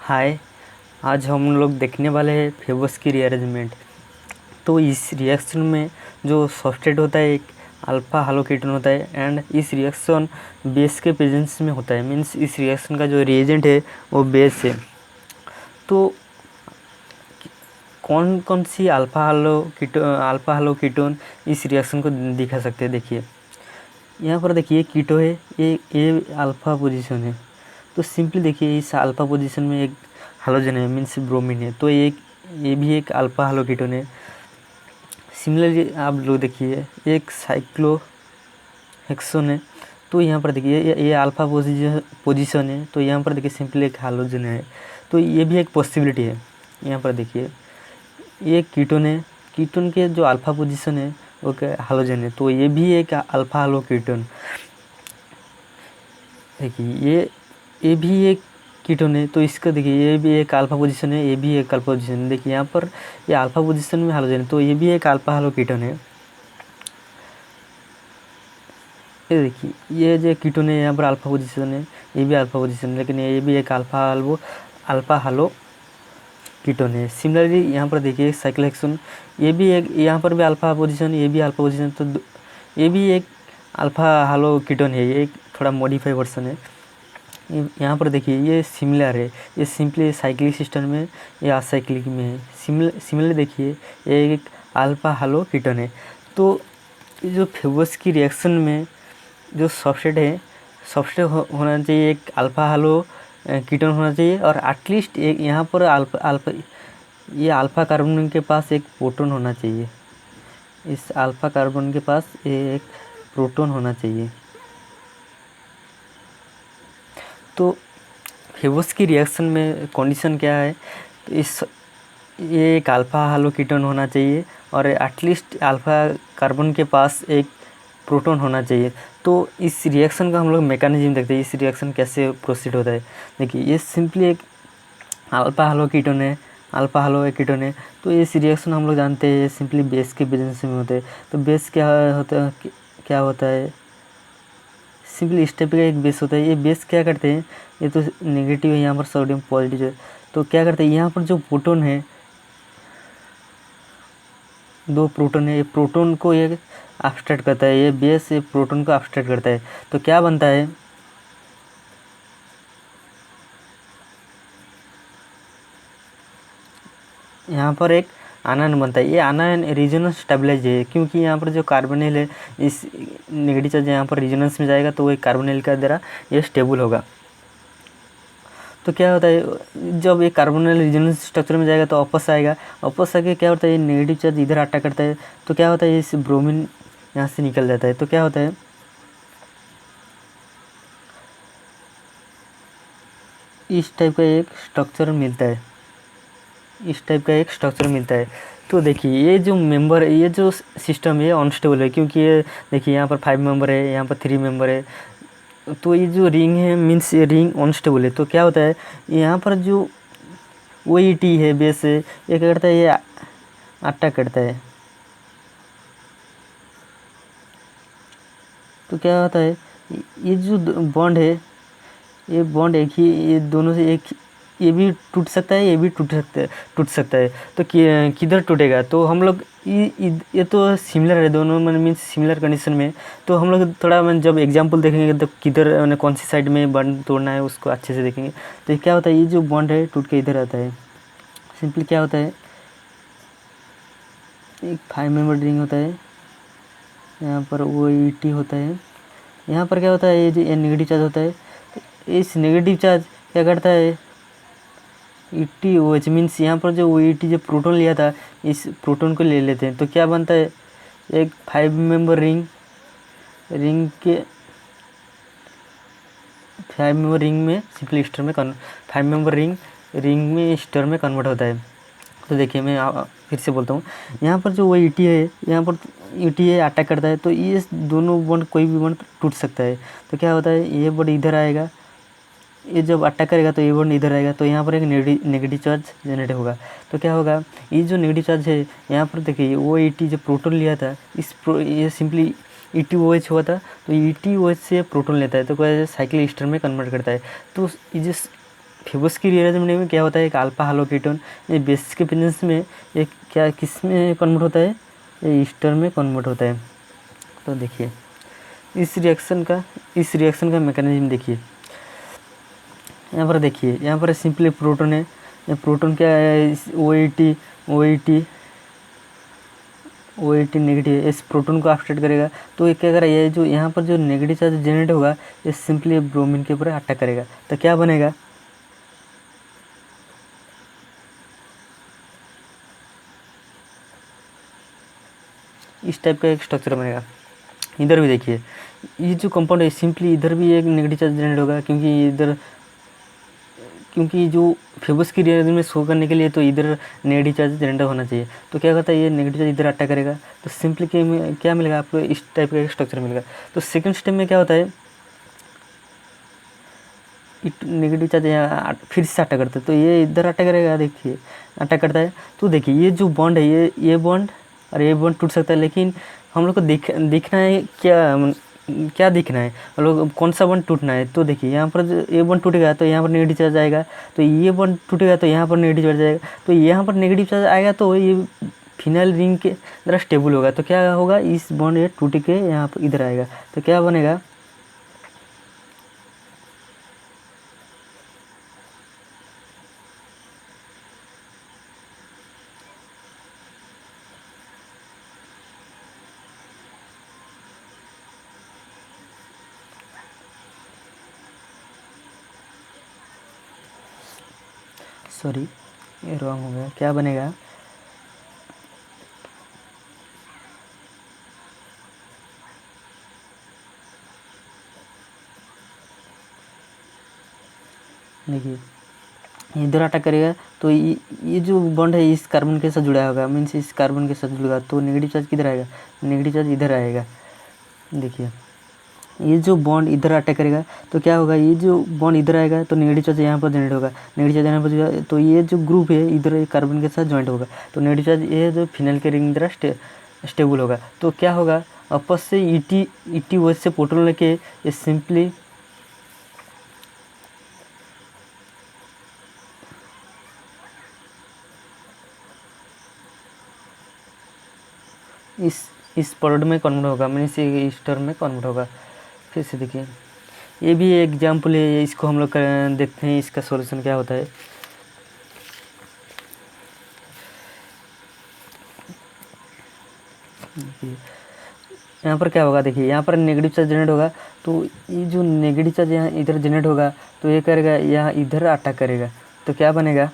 हाय। आज हम लोग देखने वाले हैं फेबर्स की रीअरेंजमेंट। तो इस रिएक्शन में जो सब्सट्रेट होता है एक अल्फा हालोकेटोन होता है एंड इस रिएक्शन बेस के प्रेजेंस में होता है। मीन्स इस रिएक्शन का जो रिएजेंट है वो बेस है। तो कौन कौन सी अल्फा हालोकेटोन इस रिएक्शन को दिखा सकते हैं। देखिए यहाँ पर देखिए कीटो है, ये अल्फा पोजीशन है। तो सिंपली देखिए इस अल्फा पोजीशन में एक हालोजन है मीन्स ब्रोमीन है, तो ये भी एक अल्फा हालोकेटोन है। सिमिलरली आप लोग देखिए एक साइक्लोहेक्सोन है, तो यहाँ पर देखिए ये अल्फा पोजीशन है, तो यहाँ पर देखिए सिंपली एक हालोजन है, तो ये भी एक पॉसिबिलिटी है। यहाँ पर देखिए ये कीटोन है, कीटोन के जो अल्फा पोजीशन है वो क्या हालोजन है, तो ये भी एक अल्फा हालोकेटोन। देखिए ये भी एक कीटोन है, तो इसका देखिए ये भी एक अल्फा पोजीशन है, ये भी एक अल्फा पोजीशन है। देखिए यहाँ पर ये अल्फा पोजीशन में हालोजन है, तो ये भी एक अल्फा हालोकेटोन है। ये देखिए ये जो कीटोन है यहाँ पर अल्फा पोजीशन है, ये भी अल्फा पोजीशन है, लेकिन ये भी एक अल्फा हालो कीटोन है। सिमिलरली यहाँ पर देखिए साइक्लोहेक्सोन, ये भी एक, यहाँ पर भी अल्फा पोजीशन, ये भी अल्फा पोजीशन, तो ये भी एक अल्फा हालो कीटोन है, ये एक थोड़ा मॉडिफाई वर्सन है। यहाँ पर देखिए ये सिमिलर है, ये सिंपली साइक्लिक सिस्टम में या असाइक्लिक में है। सिमिलर देखिए ये एक अल्फा हालो कीटोन है। तो जो फेबर्स की रिएक्शन में जो सब्सट्रेट होना चाहिए एक अल्फा हालो कीटोन होना चाहिए, और एटलीस्ट एक यहाँ पर ये अल्फा कार्बन के पास एक प्रोटॉन होना चाहिए। इस अल्फा कार्बन के पास एक प्रोटॉन होना चाहिए। तो फेबर्स की रिएक्शन में कंडीशन क्या है, तो ये एक अल्फा हालोकेटोन होना चाहिए और एटलीस्ट अल्फा कार्बन के पास एक प्रोटॉन होना चाहिए। तो इस रिएक्शन का हम लोग मैकेनिज्म देखते हैं, इस रिएक्शन कैसे प्रोसीड होता है। देखिए ये सिंपली एक अल्फा हालोकेटोन है, अल्फा हालोकेटोन है। तो इस रिएक्शन हम लोग जानते हैं सिंपली बेस के प्रेजेंस में होते हैं। तो बेस क्या होता है, सिंपली इस टाइप का एक बेस होता है। ये बेस क्या करते हैं, ये तो नेगेटिव है, यहाँ पर सोडियम पॉजिटिव है, तो क्या करते हैं यहाँ पर जो प्रोटॉन है, दो प्रोटॉन है, ये प्रोटॉन को ये अब्स्ट्रैक्ट करता है, ये बेस ये प्रोटॉन को अब्स्ट्रैक्ट करता है। तो क्या बनता है, यहाँ पर एक आनायन बनता है। ये आनायन रेजोनेंस स्टेबलाइज है, क्योंकि यहाँ पर जो कार्बोनिल है इस नेगेटिव चार्ज यहाँ पर रेजोनेंस में जाएगा, तो वो कार्बोनिल का द्वारा ये स्टेबल होगा। तो क्या होता है जब ये कार्बोनिल रेजोनेंस स्ट्रक्चर में जाएगा तो वापस आएगा, वापस आके क्या होता है ये नेगेटिव चार्ज इधर अटैक करता है, तो क्या होता है इस ब्रोमीन यहाँ से निकल जाता है। तो क्या होता है इस टाइप का एक स्ट्रक्चर मिलता है, इस टाइप का एक स्ट्रक्चर मिलता है। तो देखिए ये जो मेंबर है, ये जो सिस्टम है अनस्टेबल है, क्योंकि ये देखिए यहाँ पर 5 मेंबर है, यहाँ पर 3 मेंबर है। तो ये जो रिंग है मीन्स ये रिंग अनस्टेबल है। तो क्या होता है यहाँ पर जो OET है बेस है, ये क्या करता है ये अटैक करता है। तो क्या होता है ये जो बॉन्ड है, ये बॉन्ड एक ही, ये दोनों से एक, ये भी टूट सकता है, ये भी टूट सकता है। तो किधर टूटेगा, तो हम लोग ये तो सिमिलर है दोनों, मैंने मीन्स सिमिलर कंडीशन में। तो हम लोग थोड़ा मैंने जब एग्जांपल देखेंगे तो किधर मैंने कौन सी साइड में बॉन्ड तोड़ना है उसको अच्छे से देखेंगे। तो ये क्या होता है ये जो बॉन्ड है टूट के इधर आता है। सिंपली क्या होता है एक 5 मेंबर रिंग होता है, यहाँ पर OET होता है, यहाँ पर क्या होता है ये जो नेगेटिव चार्ज होता है, इस नेगेटिव चार्ज क्या करता है ETOH मीन्स यहाँ पर जो OET जो प्रोटॉन लिया था इस प्रोटॉन को ले लेते हैं। तो क्या बनता है एक 5 मेंबर रिंग के 5 मेंबर रिंग में सिंपली स्टर में 5 मेंबर रिंग में स्टर में कन्वर्ट होता है। तो देखिए मैं फिर से बोलता हूँ, यहाँ पर जो OET है, यहाँ पर ETA अटैक करता है, तो ये दोनों बॉन्ड कोई भी बॉन्ड टूट सकता है। तो क्या होता है ये बॉन्ड इधर आएगा, ये जब अटैक करेगा तो ये बॉन्ड इधर आएगा, तो यहाँ पर एक नेगेटिव चार्ज जनरेट होगा। तो क्या होगा ये जो नेगेटिव चार्ज है यहाँ पर देखिए OET जो प्रोटॉन लिया था ये सिंपली ETOH हुआ था, तो ETOH से प्रोटॉन लेता है, तो क्या साइक्लिक ईस्टर में कन्वर्ट करता है। तो ये जो फेबस की रीअरेंजमेंट में क्या होता है, एक अल्फा हालो कीटोन ये बेसिस के प्रेजेंस में एक क्या किस में कन्वर्ट होता है, ये ईस्टर में कन्वर्ट होता है। तो देखिए इस रिएक्शन का मैकेनिज्म देखिए, यहाँ पर देखिए, यहाँ पर सिंपली प्रोटोन है, ये प्रोटोन क्या है, ओ ए टी नेगेटिव इस प्रोटोन को अपसेट करेगा। तो ये क्या करेगा, ये जो यहाँ पर जो नेगेटिव चार्ज जनरेट होगा ये सिंपली ब्रोमीन के ऊपर अटैक करेगा। तो क्या बनेगा, इस टाइप का एक स्ट्रक्चर बनेगा। इधर भी देखिए ये जो कंपाउंड है सिंपली इधर भी एक नेगेटिव चार्ज जनरेट होगा, क्योंकि जो फेबस की रिएक्शन में शो करने के लिए तो इधर नेगेटिव चार्ज जनरेट होना चाहिए। तो क्या करता है, ये नेगेटिव चार्ज इधर अटैक करेगा। तो सिंपली क्या मिलेगा आपको, इस टाइप का एक स्ट्रक्चर मिलेगा। तो सेकंड स्टेप में क्या होता है, नेगेटिव चार्ज यहाँ फिर से अटैक करता है, तो ये इधर अटैक करेगा, देखिए अटैक करता है। तो देखिए ये जो बॉन्ड है ये बॉन्ड और ये बॉन्ड टूट सकता है, लेकिन हम लोग को दिखना है क्या दिखना है, हम लोग कौन सा बॉन्ड टूटना है। तो देखिए यहाँ पर ये बॉन्ड टूटेगा तो यहाँ पर नेगेटिव चार्ज आएगा, तो ये बॉन्ड टूटेगा तो यहाँ पर नेगेटिव चार्ज आएगा, तो यहाँ पर नेगेटिव चार्ज आएगा तो ये फिनाइल रिंग के द्वारा स्टेबल होगा। तो क्या होगा, इस बॉन्ड ये टूट के यहाँ पर इधर आएगा, तो क्या बनेगा, सॉरी ये रॉन्ग हो गया, क्या बनेगा, देखिए इधर अटैक करेगा तो ये जो बॉन्ड है इस कार्बन के साथ जुड़ा होगा, मीन्स इस कार्बन के साथ जुड़ेगा, तो नेगेटिव चार्ज किधर आएगा, नेगेटिव चार्ज इधर आएगा। देखिए ये जो बॉन्ड इधर अटैक करेगा तो क्या होगा, ये जो बॉन्ड इधर आएगा तो नेगेटिव चार्ज यहाँ पर जनरेट होगा, नेगेटिव चार्ज यहाँ पर जुड़ा, तो ये जो ग्रुप है इधर कार्बन के साथ ज्वाइंट होगा, तो नेगेटिव चार्ज ये जो फिनाइल के रिंग द्वारा स्टेबल होगा। तो क्या होगा, आपस से ईटी वैसे से प्रोटॉन लेके ये सिंपली इस प्रोडक्ट में कन्वर्ट होगा, मीन्स इस टर्म में कन्वर्ट होगा। फिर से देखिए ये भी एग्जाम्पल है, इसको हम लोग देखते हैं इसका सॉल्यूशन क्या होता है। यहाँ पर क्या होगा, देखिए यहाँ पर नेगेटिव चार्ज जनरेट होगा, तो ये जो नेगेटिव चार्ज यहाँ इधर जनरेट होगा तो ये करेगा यहाँ इधर अटैक करेगा, तो क्या बनेगा,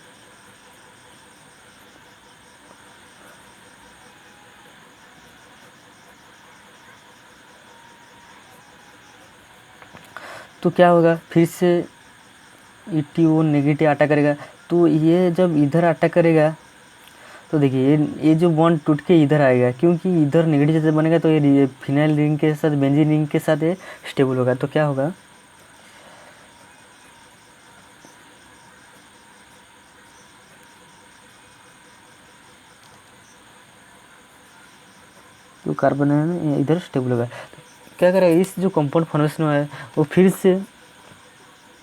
तो क्या होगा, फिर से ईटीओ नेगेटिव अटैक करेगा। तो ये जब इधर अटैक करेगा तो देखिए ये जो बॉन्ड टूट के इधर आएगा, क्योंकि इधर नेगेटिव चार्ज बनेगा तो ये फिनाइल रिंग के साथ बेंजीन रिंग के साथ ये स्टेबल होगा। तो क्या होगा, जो कार्बन है इधर स्टेबल होगा। तो क्या करेगा, इस जो कंपाउंड फॉर्मेशन है वो फिर से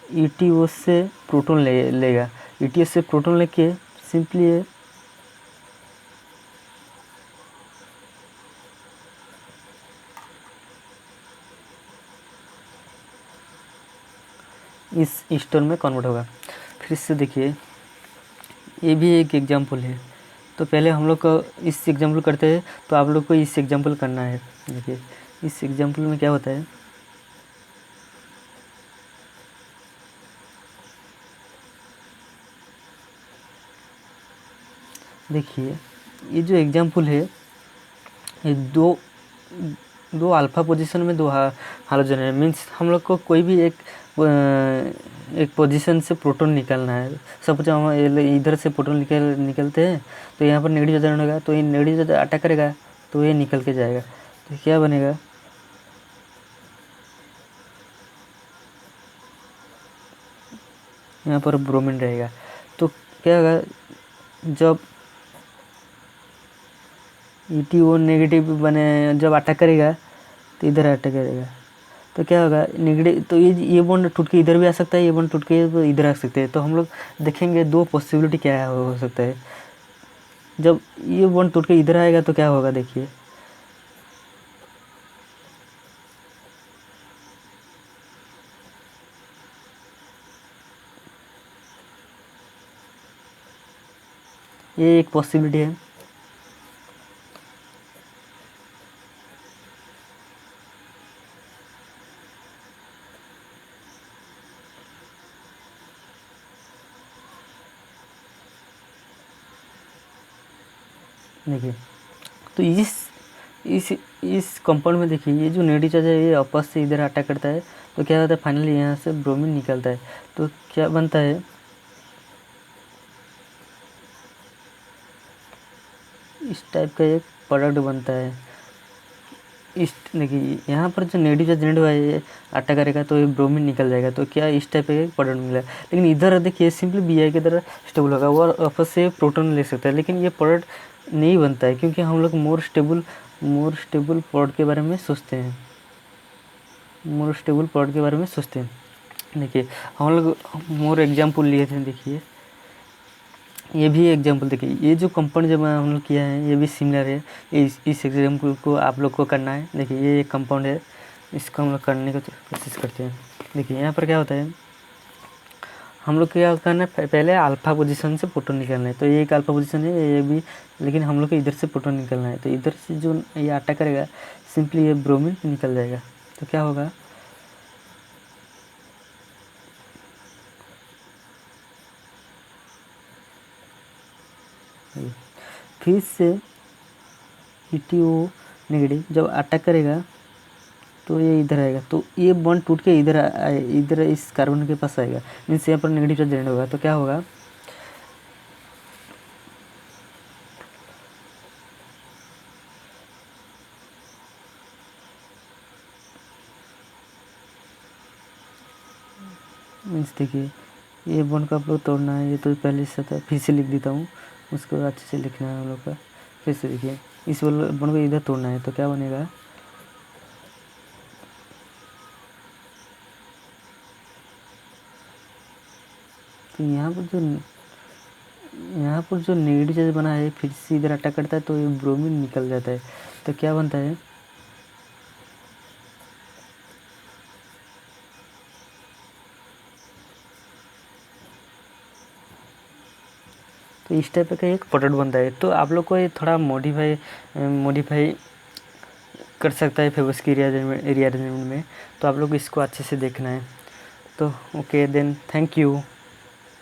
ईटीओ से प्रोटॉन लेगा, ईटीओ से प्रोटॉन लेके सिंपली इस ईस्टर में कन्वर्ट होगा। फिर से देखिए ये भी एक एग्जाम्पल है। तो पहले हम लोग को इस एग्जाम्पल करते हैं, तो आप लोग को इस एग्जाम्पल करना है। देखिए इस एग्जाम्पल में क्या होता है, देखिए ये जो एग्जाम्पल है ये दो अल्फा पोजीशन में दो हालोजन है, मीन्स हम लोग को कोई भी एक पोजीशन से प्रोटॉन निकालना है। सपोज हम इधर से प्रोटॉन निकलते हैं, तो यहाँ पर नेगेटिव चार्ज होगा, तो ये नेगेटिव चार्ज अटैक करेगा तो ये निकल के जाएगा। तो क्या बनेगा, यहाँ पर ब्रोमीन रहेगा। तो क्या होगा, जब ईटीओ नेगेटिव बने जब अटैक करेगा तो इधर अटैक करेगा, तो क्या होगा नेगेटिव, तो ये बॉन्ड टूट के इधर भी आ सकता है, ये बॉन्ड टूट के इधर आ सकते हैं। तो हम लोग देखेंगे दो पॉसिबिलिटी क्या हो सकता है। जब ये बॉन्ड टूट के इधर आएगा तो क्या होगा, देखिए ये एक पॉसिबिलिटी है। देखिए तो इस कंपाउंड में देखिए ये जो नेगेटिव चार्ज है ये आपस से इधर अटैक करता है, तो क्या होता है फाइनली यहाँ से ब्रोमीन निकलता है। तो क्या बनता है, इस टाइप का एक प्रोडक्ट बनता है। इस देखिए यहाँ पर जो नेगेटिव चार्ज जनरेट हुआ है ये अटैक करेगा तो ये ब्रोमीन निकल जाएगा, तो क्या इस टाइप का एक प्रोडक्ट मिला है। लेकिन इधर देखिए सिंपली Bi की तरह स्टेबल होगा, वो आपस से प्रोटॉन ले सकता है, लेकिन ये प्रोडक्ट नहीं बनता है क्योंकि हम लोग मोर स्टेबल प्रोडक्ट के बारे में सोचते हैं, मोर स्टेबल प्रोडक्ट के बारे में सोचते हैं। देखिए हम लोग मोर एग्जाम्पल लिए थे, देखिए ये भी एग्जाम्पल देखिए, ये जो कंपाउंड जब हम लोग किया है ये भी सिमिलर है। इस एग्जाम्पल को आप लोग को करना है। देखिए ये एक कंपाउंड है, इसको हम लोग करने की कोशिश करते हैं। देखिए यहाँ पर क्या होता है, हम लोग क्या करना है, पहले अल्फा पोजीशन से प्रोटॉन निकलना है। तो ये एक अल्फा पोजीशन है, ये भी, लेकिन हम लोग को इधर से प्रोटॉन निकलना है। तो इधर से जो ये अटैक करेगा सिंपली ये ब्रोमीन निकल जाएगा। तो क्या होगा, फिर से ETO नेगेटिव जब अटैक करेगा तो ये इधर आएगा, तो ये बॉन्ड टूट के इधर इस कार्बन के पास आएगा, मीन्स यहाँ पर नेगेटिव चार्ज जनरेट होगा। तो क्या होगा, मीन्स देखिए ये बॉन्ड को आप लोग तोड़ना है, ये तो पहले से था, फिर से लिख देता हूँ, उसको अच्छे से लिखना है हम लोग का। फिर से देखिए इस बॉन्ड को इधर तोड़ना है, तो क्या बनेगा, तो यहाँ पर जो नेगेटिव चार्ज बना है फिर से इधर अटैक करता है तो ये ब्रोमीन निकल जाता है। तो क्या बनता है, तो इस टाइप का एक प्रोडक्ट बनता है। तो आप लोग को ये थोड़ा मॉडिफाई कर सकता है फेबस की रीअरेंजमेंट में, तो आप लोग इसको अच्छे से देखना है। तो ओके देन, थैंक यू।